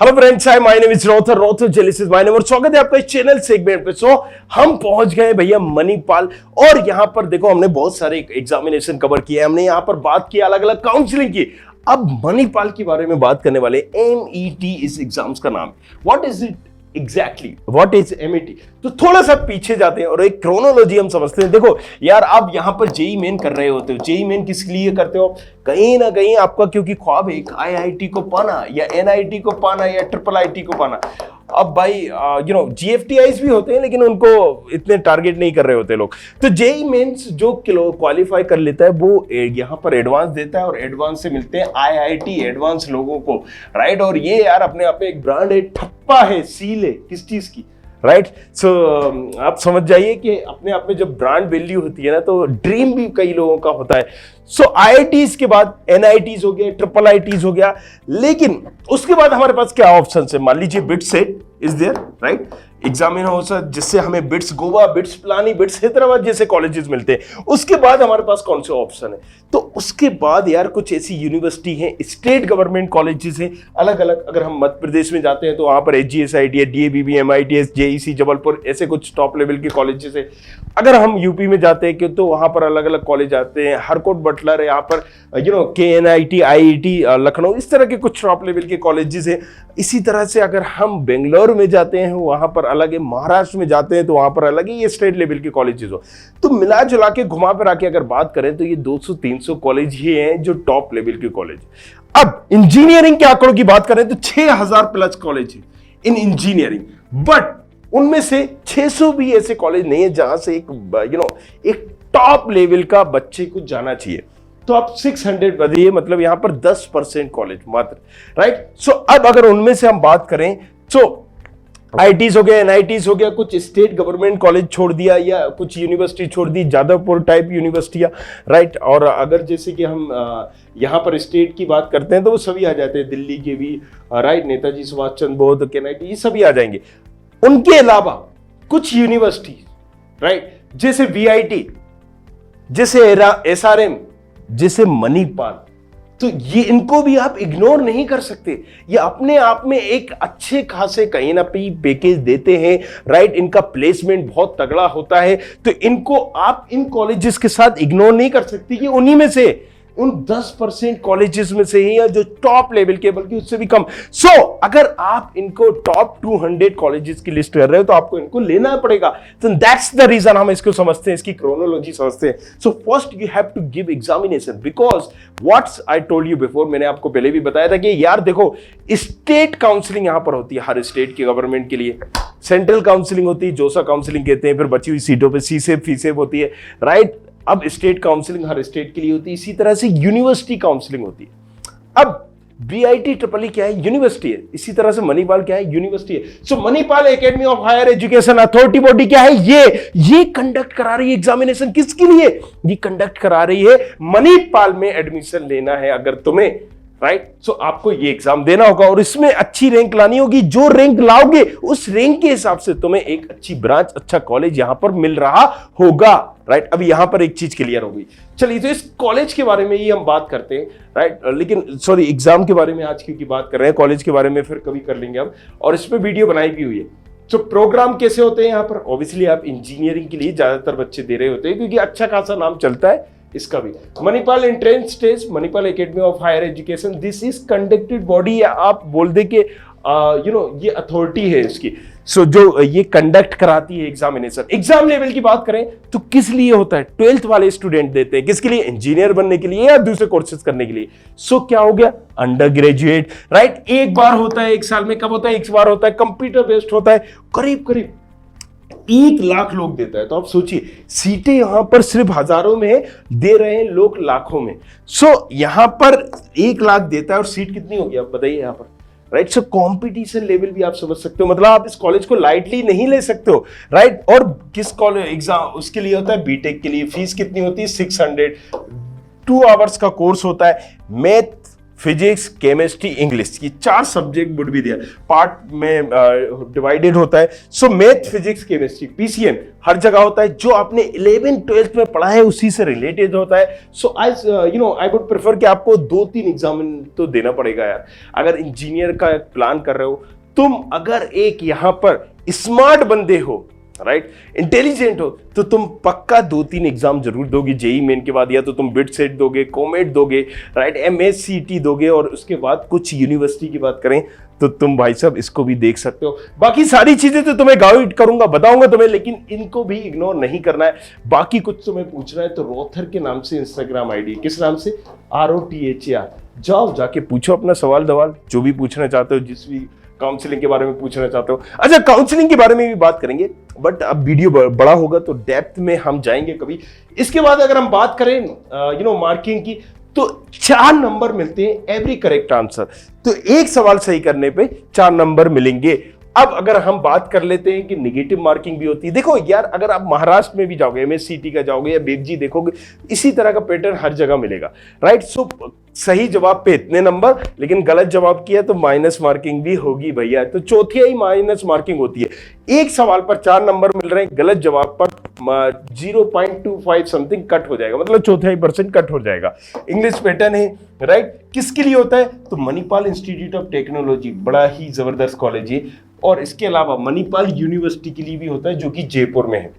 Hello friends, hi my name is रोथर जेलिस is my name और स्वागत है आपका इस चैनल सेगमेंट पे। सो हम पहुंच गए भैया मणिपाल और यहां पर देखो हमने बहुत सारे एग्जामिनेशन कवर किए, हमने यहां पर बात की, अलग अलग काउंसलिंग की। अब मणिपाल के बारे में बात करने वाले। MET इस एग्जाम्स का नाम, what is it exactly, what is MET? तो थोड़ा सा पीछे जाते हैं और एक क्रोनोलॉजी हम समझते हैं। देखो यार, आप यहां पर जेई मेन कर रहे होते हो। जेई मेन किस लिए करते हो? कहीं ना कहीं आपका क्योंकि ख्वाब है एक IIT को पाना या NIT को पाना या IIIT को पाना। अब भाई GFTIs भी होते हैं लेकिन उनको इतने टारगेट नहीं कर रहे होते लोग। तो जेई मेंस जो क्वालिफाई कर लेता है वो यहाँ पर एडवांस देता है और एडवांस से मिलते हैं IIT एडवांस लोगों को, राइट। और ये यार अपने आप में एक ब्रांड है, ठप्पा है, सील है किस चीज की, राइट। सो आप समझ जाइए कि अपने आप में जब ब्रांड वैल्यू होती है ना तो ड्रीम भी कई लोगों का होता है। सो IITs के बाद NITs हो गया, IIITs हो गया, लेकिन उसके बाद हमारे पास क्या ऑप्शन है? मान लीजिए बिट्सेट इज देयर, राइट। एग्जाम हो सर जिससे हमें bits Goa, bits Pilani, bits Hyderabad जैसे कॉलेजेस मिलते हैं। उसके बाद हमारे पास कौन से ऑप्शन है? तो उसके बाद यार कुछ ऐसी यूनिवर्सिटी है, स्टेट गवर्नमेंट कॉलेजेस हैं अलग अलग। अगर हम मध्य प्रदेश में जाते हैं तो वहां पर HGSIT है, DABB, MITS, JEC जबलपुर, ऐसे कुछ टॉप लेवल के कॉलेजेस है। अगर हम यूपी में जाते हैं तो वहां पर अलग अलग कॉलेज आते हैं, हरकोट बटलर है, यहाँ पर KNIT, IIT लखनऊ, इस तरह के कुछ टॉप लेवल के कॉलेजेस हैं। इसी तरह से अगर हम बेंगलोर में जाते हैं वहां पर अलग है, महाराष्ट्र में जाते हैं तो वहां पर अलग है, ये स्टेट लेवल के कॉलेजेस हो। तो मिला जुला के घुमा फिरा के अगर बात करें तो ये 200-300 कॉलेज ही हैं जो टॉप लेवल के कॉलेज। अब इंजीनियरिंग के आंकड़ों की बात करें तो 6000 प्लस कॉलेज है इन इंजीनियरिंग, बट उनमें से 600 भी ऐसे कॉलेज नहीं है जहां से एक टॉप लेवल का बच्चे को जाना चाहिए। तो आप 600 बदलिए, मतलब यहां पर 10% कॉलेज मात्र, राइट। सो अब अगर उनमें से हम बात करें तो IITs हो गया, NITs हो गया, कुछ स्टेट गवर्नमेंट कॉलेज छोड़ दिया या कुछ यूनिवर्सिटी छोड़ दी, जादवपुर टाइप यूनिवर्सिटियां, राइट। और अगर जैसे कि हम यहाँ पर स्टेट की बात करते हैं तो वो सभी आ जाते हैं, दिल्ली के भी, राइट, नेताजी सुभाष चंद्र बोस, KNIT, ये सभी आ जाएंगे। उनके अलावा कुछ यूनिवर्सिटी, राइट, जैसे VIT, जैसे SRM, जैसे मणिपाल, तो ये इनको भी आप इग्नोर नहीं कर सकते। ये अपने आप में एक अच्छे खासे कहीं ना कहीं पैकेज देते हैं, राइट। इनका प्लेसमेंट बहुत तगड़ा होता है, तो इनको आप इन कॉलेजेस के साथ इग्नोर नहीं कर सकते कि उन्हीं में से, उन 10% कॉलेजेस में से ही, या जो टॉप लेवल के, बल्कि उससे भी कम। सो अगर आप इनको टॉप 200 कॉलेजेस की लिस्ट कर रहे हो तो आपको इनको लेना पड़ेगा। तो दैट्स द रीजन हम इसको समझते हैं, इसकी क्रोनोलॉजी समझते हैं। So first you have to give examination, because what's I told you before, मैंने आपको पहले भी बताया था कि यार देखो, स्टेट काउंसलिंग यहां पर होती है हर स्टेट की गवर्नमेंट के लिए, सेंट्रल काउंसलिंग होती है, जोसा काउंसलिंग कहते हैं, फिर बची हुई सीटों पर CSEP, FISEP होती है, राइट। अब स्टेट काउंसलिंग हर स्टेट के लिए होती है, इसी तरह से यूनिवर्सिटी काउंसलिंग होती है। अब BIT IIIT क्या है? यूनिवर्सिटी है। इसी तरह से मणिपाल क्या है? यूनिवर्सिटी है। सो Manipal academy of higher education authority body क्या है? ये कंडक्ट करा रही है एग्जामिनेशन। किसके लिए ये कंडक्ट करा रही है? मणिपाल में एडमिशन लेना है अगर तुम्हें, राइट। सो आपको ये एग्जाम देना होगा और इसमें अच्छी रैंक लानी होगी। जो रैंक लाओगे उस रैंक के हिसाब से तुम्हें एक अच्छी ब्रांच, अच्छा कॉलेज यहां पर मिल रहा होगा, राइट। अभी यहां पर एक चीज क्लियर हो गई। चलिए, तो इस कॉलेज के बारे में ही हम बात करते हैं, राइट। लेकिन सॉरी, एग्जाम के बारे में आज क्योंकि बात कर रहे हैं, कॉलेज के बारे में फिर कभी कर लेंगे हम, और इस पर वीडियो बनाई भी हुई है। तो प्रोग्राम कैसे होते हैं यहाँ पर? ऑब्वियसली आप इंजीनियरिंग के लिए ज्यादातर बच्चे दे रहे होते हैं क्योंकि अच्छा खासा नाम चलता है इसका भी। Manipal entrance test, Manipal academy of higher education, this is conducted body, या आप बोल दे कि ये अथॉरिटी है इसकी। सो जो ये कंडक्ट कराती है एग्जामिनेशन। एग्जाम लेवल की बात करें तो किस लिए होता है? 12th वाले स्टूडेंट देते हैं, किसके लिए? इंजीनियर बनने के लिए या दूसरे कोर्सेज करने के लिए। सो क्या हो गया? Under graduate, right. एक बार होता है एक साल में। कब होता है? एक बार होता है। कंप्यूटर बेस्ड होता है। करीब करीब 1 लाख लोग देता है। तो आप सोचिए, सीटें यहां पर सिर्फ हजारों में दे रहे हैं, लोग लाखों में। सो यहां पर 1 लाख देता है और सीट कितनी होगी आप बताइए यहां पर, राइट। सो कंपटीशन लेवल भी आप समझ सकते हो, मतलब आप इस कॉलेज को लाइटली नहीं ले सकते हो, राइट। और किस कॉलेज एग्जाम उसके लिए होता है? बीटेक के लिए फीस कितनी होती है? 600, 2 आवर्स का कोर्स होता है। मैथ, फिजिक्स, केमिस्ट्री, इंग्लिश, ये 4 subject would be there, part में डिवाइडेड होता है। So math, physics, chemistry, PCM हर जगह होता है, जो आपने 11 12th में पढ़ा है उसी से रिलेटेड होता है। सो आई वुड प्रेफर कि आपको 2-3 एग्जाम तो देना पड़ेगा यार। अगर इंजीनियर का प्लान कर रहे हो तुम, अगर एक यहां पर स्मार्ट बंदे हो, राइट, इंटेलिजेंट हो, तो तुम पक्का 2-3 एग्जाम जरूर दोगे जेई मेन के बाद, या तो तुम बिट सेट दोगे, कोमेट दोगे, राइट, एमएससीटी दोगे, और उसके बाद कुछ यूनिवर्सिटी की बात करें तो तुम भाई साहब इसको भी देख सकते हो। बाकी सारी चीजें तो तुम्हें गाइड करूंगा, बताऊंगा तुम्हें, लेकिन इनको भी इग्नोर नहीं करना है। बाकी कुछ तुम्हें पूछना है तो रोथर के नाम से इंस्टाग्राम आईडी, किस नाम से, ROTHAR, जाओ जाके पूछो अपना सवाल दवाल, जो भी पूछना चाहते हो, जिस भी काउंसलिंग के बारे में पूछना चाहते हो। अच्छा, काउंसलिंग के बारे में भी बात करेंगे, बट अब वीडियो बड़ा होगा तो डेप्थ में हम जाएंगे कभी। इसके बाद अगर हम बात करें मार्किंग की, तो 4 नंबर मिलते हैं एवरी करेक्ट आंसर, तो एक सवाल सही करने पे 4 नंबर मिलेंगे। अब अगर हम बात कर लेते हैं कि नेगेटिव मार्किंग भी होती है, देखो यार, अगर आप महाराष्ट्र में भी जाओगे, एमएससीटी का जाओगे या बेगजी देखोगे, इसी तरह का पैटर्न हर जगह मिलेगा, राइट। सो सही जवाब पे इतने नंबर, लेकिन गलत जवाब किया तो माइनस मार्किंग भी होगी भैया, तो चौथी माइनस मार्किंग होती है। एक सवाल पर 4 नंबर मिल रहे हैं, गलत जवाब पर 0.25 समथिंग कट हो जाएगा, मतलब 4% कट हो जाएगा। इंग्लिश पैटर्न है, राइट, किसके लिए होता है, तो मणिपाल इंस्टीट्यूट ऑफ टेक्नोलॉजी बड़ा ही जबरदस्त कॉलेज है, और इसके अलावा मणिपाल यूनिवर्सिटी के लिए भी होता है, जो कि जयपुर में है।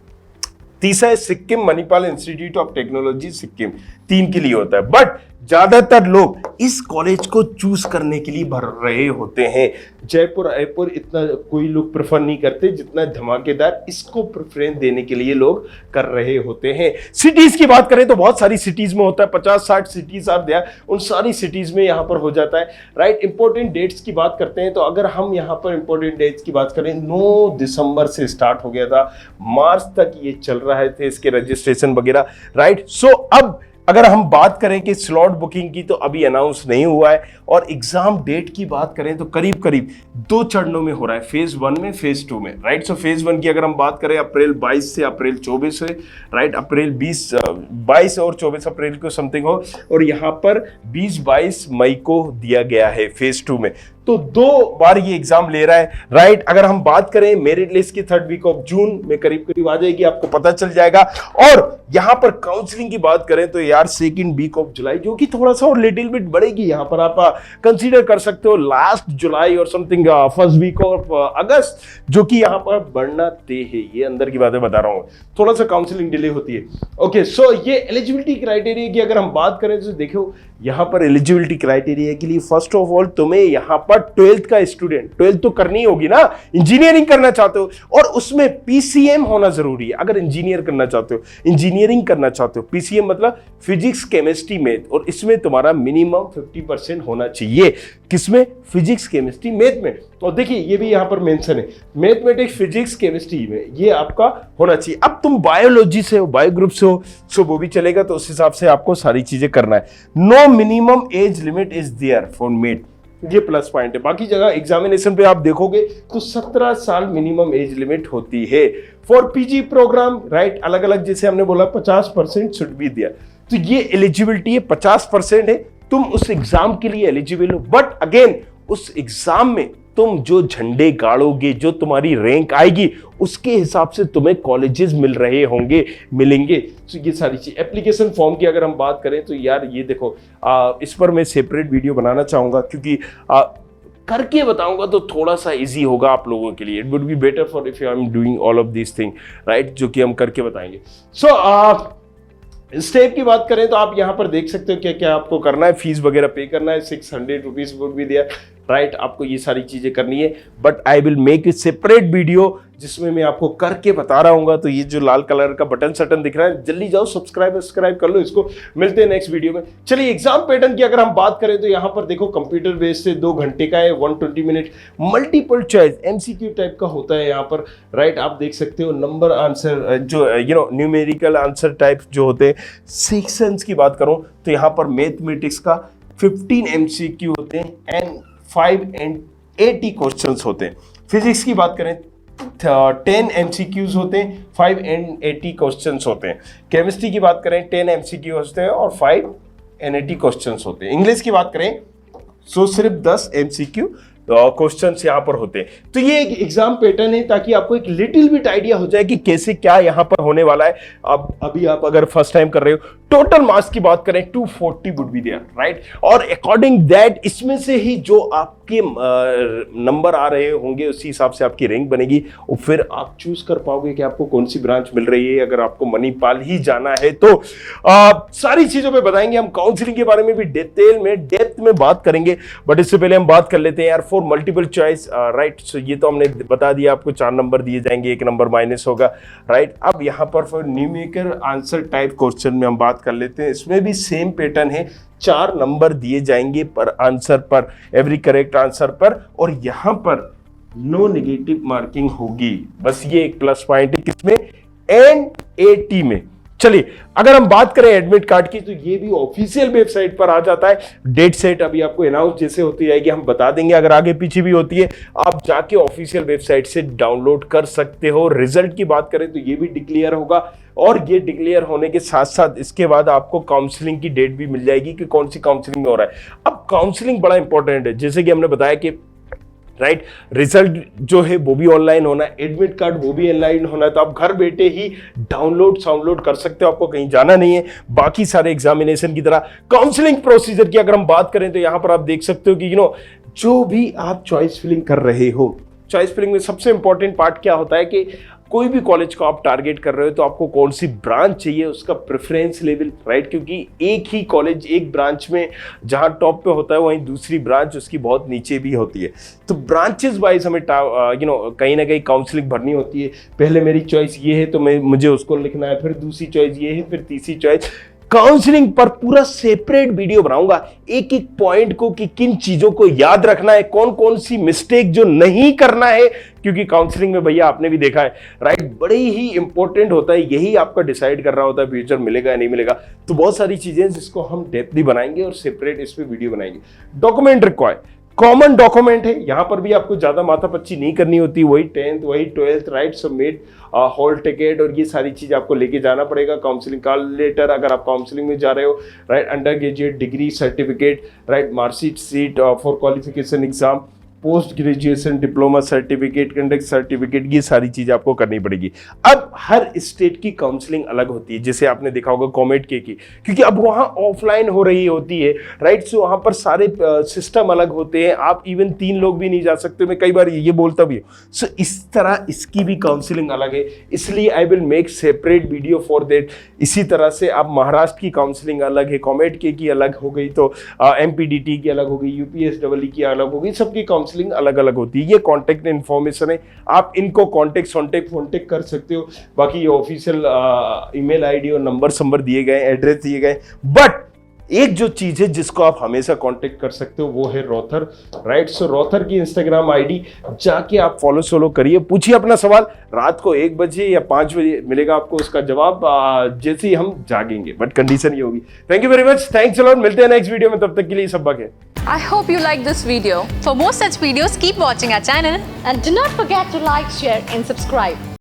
तीसरा है Sikkim Manipal institute of technology Sikkim, 3 के लिए होता है। बट ज्यादातर लोग इस कॉलेज को चूज करने के लिए भर रहे होते हैं। जयपुर आयपुर इतना कोई लोग प्रेफर नहीं करते, जितना धमाकेदार इसको प्रेफरेंस देने के लिए लोग कर रहे होते हैं। सिटीज की बात करें तो बहुत सारी सिटीज में होता है, 50-60 सिटीज आर देयर, उन सारी सिटीज में यहाँ पर हो जाता है, राइट। इंपॉर्टेंट डेट्स की बात करते हैं तो अगर हम यहाँ पर इंपॉर्टेंट डेट्स की बात करें, 9 दिसंबर से स्टार्ट हो गया था, मार्च तक ये चल रहे थे इसके रजिस्ट्रेशन वगैरह, राइट। सो अब अगर हम बात करें कि स्लॉट बुकिंग की, तो अभी अनाउंस नहीं हुआ है, और एग्जाम डेट की बात करें तो करीब करीब 2 चरणों में हो रहा है, फेज 1 में, फेज 2 में, राइट। सो फेज 1 की अगर हम बात करें अप्रैल 22 से अप्रैल 24 है, राइट, अप्रैल 22 और 24 अप्रैल को समथिंग हो, और यहाँ पर 20-22 मई को दिया गया है फेज 2 में, तो 2 बार ये एग्जाम ले रहा है, राइट। अगर हम बात करें मेरिट लिस्ट की 3rd वीक ऑफ जून में करीब करीब आ जाएगी, आपको पता चल जाएगा। और यहां पर काउंसलिंग की बात करें तो यार 2nd वीक ऑफ जुलाई, जो कि थोड़ा सा और लिटिल बिट बढ़ेगी, यहां पर आप कंसीडर कर सकते हो लास्ट जुलाई और समथिंग 1st वीक ऑफ अगस्त, जो कि यहां पर बढ़ना तय है। ये अंदर की बातें बता रहा हूं, थोड़ा सा काउंसलिंग डिले होती है। ओके, सो ये एलिजिबिलिटी क्राइटेरिया की अगर हम बात करें तो देखो, यहां पर एलिजिबिलिटी क्राइटेरिया के लिए फर्स्ट ऑफ ऑल तुम्हें यहां पर 12th का स्टूडेंट, 12th तो करनी होगी ना, इंजीनियरिंग करना चाहते हो, और उसमें पीसीएम होना जरूरी है। अगर इंजीनियर करना चाहते हो, इंजीनियरिंग करना चाहते हो, पीसीएम मतलब फिजिक्स, केमिस्ट्री, मैथ, और इसमें तुम्हारा मिनिमम 50% होना चाहिए। किसमें, फिजिक्स, केमिस्ट्री, मैथ में। और देखिए ये भी यहां पर मेंशन है, मैथमेटिक्स, फिजिक्स, केमिस्ट्री में ये आपका होना चाहिए। अब तुम बायोलॉजी से हो, बायो ग्रुप से हो, सो वो भी चलेगा, तो उस हिसाब से आपको सारी चीजें करना है। No minimum age limit is there for MET, ये प्लस पॉइंट है। बाकी जगह एग्जामिनेशन पे आप देखोगे तो 17 साल मिनिमम एज लिमिट होती है फॉर पीजी प्रोग्राम, राइट। अलग अलग जैसे हमने बोला 50% शुड बी दिया, तो ये एलिजिबिलिटी है, 50% है, तुम उस एग्जाम के लिए एलिजिबल हो। बट अगेन उस एग्जाम में तुम जो झंडे गाड़ोगे, जो तुम्हारी रैंक आएगी, उसके हिसाब से तुम्हें कॉलेजेस मिल रहे होंगे, मिलेंगे। तो ये सारी चीज, एप्लीकेशन फॉर्म की अगर हम बात करें तो यार ये देखो, इस पर मैं सेपरेट वीडियो बनाना चाहूंगा, क्योंकि करके बताऊंगा तो थोड़ा सा इजी होगा आप लोगों के लिए। It would be better for if I am doing all of this thing, right, जो कि हम करके बताएंगे। सो स्टेप की बात करें तो आप यहां पर देख सकते हो क्या क्या आपको करना है, फीस वगैरह पे करना है, 600 रुपीज वुड बी दिया, राइट। आपको ये सारी चीजें करनी है, but I will make a separate video जिसमें मैं आपको करके बता रहा हूँ। तो ये जो लाल कलर का बटन सटन दिख रहा है, जल्दी जाओ सब्सक्राइब कर लो इसको। मिलते हैं नेक्स्ट वीडियो में। चलिए, एग्जाम पैटर्न की अगर हम बात करें तो यहाँ पर देखो, कंप्यूटर बेस्ड से 2 घंटे का है, 120 minute, multiple choice MCQ type का होता है यहाँ पर, राइट। आप देख सकते हो नंबर आंसर, जो न्यूमेरिकल आंसर टाइप जो होते हैं। सेक्शंस की बात करूं तो यहाँ पर मैथमेटिक्स का 15 एमसीक्यू होते हैं एंड 5 and 80 क्वेश्चंस होते हैं। फिजिक्स की बात करें 10 एमसीक्यूज होते हैं, 5 and 80 क्वेश्चंस होते हैं। केमिस्ट्री की बात करें 10 एमसीक्यू होते हैं और 5 and 80 क्वेश्चंस होते हैं। इंग्लिश की बात करें सो सिर्फ 10 MCQ क्वेश्चन यहाँ पर होते हैं। तो ये एक एग्जाम पैटर्न है ताकि आपको एक लिटिल बिट आइडिया हो जाए कि कैसे क्या यहाँ पर होने वाला है। अब अभी आप अगर फर्स्ट टाइम कर रहे हो, टोटल मार्क्स की बात करें 240 वुड बी देयर, राइट। और अकॉर्डिंग दैट इसमें से ही जो आपके नंबर आ रहे होंगे उसी हिसाब से आपकी रैंक बनेगी और फिर आप चूज कर पाओगे कि आपको कौन सी ब्रांच मिल रही है। अगर आपको मणिपाल ही जाना है तो सारी चीजों पे बताएंगे हम। काउंसलिंग के बारे में भी डिटेल में डेप्थ में बात करेंगे, बट इससे पहले हम बात कर लेते हैं यार फॉर मल्टीपल चॉइस, राइट। सो ये तो हमने बता दिया, आपको 4 नंबर दिए जाएंगे, 1 नंबर माइनस होगा, राइट। अब यहाँ पर for numerical answer type question में हम बात कर लेते हैं। इसमें भी सेम पैटर्न है, 4 नंबर दिए जाएंगे पर आंसर पर, एवरी करेक्ट आंसर पर, और यहां पर नो नेगेटिव मार्किंग होगी। बस ये एक प्लस पॉइंट है किसमें, NAT में। चलिए अगर हम बात करें एडमिट कार्ड की तो ये भी ऑफिशियल वेबसाइट पर आ जाता है। डेट सेट अभी आपको अनाउंस जैसे होती जाएगी हम बता देंगे, अगर आगे पीछे भी होती है आप जाके ऑफिशियल वेबसाइट से डाउनलोड कर सकते हो। रिजल्ट की बात करें तो ये भी डिक्लेयर होगा, और ये डिक्लेयर होने के साथ साथ इसके बाद आपको काउंसलिंग की डेट भी मिल जाएगी कि कौन सी काउंसलिंग में हो रहा है। अब काउंसलिंग बड़ा इंपॉर्टेंट है, जैसे कि हमने बताया कि राइट, रिजल्ट जो है वो भी ऑनलाइन होना है, एडमिट कार्ड वो भी ऑनलाइन होना है, तो आप घर बैठे ही डाउनलोड कर सकते हो, आपको कहीं जाना नहीं है। बाकी सारे एग्जामिनेशन की तरह काउंसलिंग प्रोसीजर की अगर हम बात करें तो यहां पर आप देख सकते हो कि जो भी आप चॉइस फिलिंग कर रहे हो, चॉइस फिलिंग में सबसे इंपॉर्टेंट पार्ट क्या होता है कि कोई भी कॉलेज को आप टारगेट कर रहे हो तो आपको कौन सी ब्रांच चाहिए, उसका प्रेफरेंस लेवल, राइट। क्योंकि एक ही कॉलेज एक ब्रांच में जहां टॉप पे होता है वहीं दूसरी ब्रांच उसकी बहुत नीचे भी होती है। तो ब्रांचेस वाइज हमें कहीं ना कहीं काउंसलिंग भरनी होती है। पहले मेरी चॉइस ये है तो मुझे उसको लिखना है, फिर दूसरी चॉइस ये है, फिर तीसरी चॉइस। काउंसलिंग पर पूरा सेपरेट वीडियो बनाऊंगा एक एक पॉइंट को कि किन चीजों को याद रखना है, कौन कौन सी मिस्टेक जो नहीं करना है, क्योंकि काउंसलिंग में भैया आपने भी देखा है, राइट, बड़े ही इंपॉर्टेंट होता है, यही आपका डिसाइड कर रहा होता है फ्यूचर मिलेगा या नहीं मिलेगा। तो बहुत सारी चीजें जिसको हम डेप्थली बनाएंगे और सेपरेट इस पे वीडियो बनाएंगे। डॉक्यूमेंट रिक्वायर्ड, कॉमन डॉक्यूमेंट है, यहां पर भी आपको ज्यादा माथापच्ची नहीं करनी होती, वही 10th वही 12th, right. Submit hall ticket और ये सारी चीज आपको लेके जाना पड़ेगा। काउंसलिंग का लेटर अगर आप काउंसलिंग में जा रहे हो, right, under graduate degree certificate, right, marksheet seat for qualification exam, post graduation diploma certificate, conduct certificate, ये सारी चीज आपको करनी पड़ेगी। अब हर स्टेट की काउंसलिंग अलग होती है, जैसे आपने देखा होगा कॉमेड के की, क्योंकि अब वहां ऑफलाइन हो रही होती है, राइट। सो वहां पर सारे सिस्टम अलग होते हैं, आप इवन 3 लोग भी नहीं जा सकते, मैं कई बार ये बोलता भी हूँ। सो इस तरह इसकी भी काउंसलिंग अलग है, इसलिए I will make separate video for that. इसी तरह से आप महाराष्ट्र की काउंसलिंग अलग है, कॉमेड के की अलग हो गई, तो MPDT की अलग हो गई, UPSEE की अलग हो गई, सबकी काउंसलिंग अलग अलग होती है। ये कॉन्टेक्ट इन्फॉर्मेशन है, आप इनको कॉन्टेक्ट कर सकते हो। बाकी ये ऑफिशियल ईमेल आईडी और नंबर दिए गए, एड्रेस दिए गए, बट एक जो चीज है जिसको आप हमेशा कांटेक्ट कर सकते हो वो है रॉथर, राइट। सो रॉथर की इंस्टाग्राम आईडी जाके आप फॉलो करिए, पूछिए अपना सवाल, रात को 1 बजे या 5 बजे मिलेगा आपको उसका जवाब, जैसे ही हम जागेंगे, बट कंडीशन ये होगी। Thank you very much, thanks a lot, मिलते हैं नेक्स्ट वीडियो में, तब तक के लिए सब है। I hope you like this video. For more such videos, keep watching our channel and do not forget to like, share and subscribe.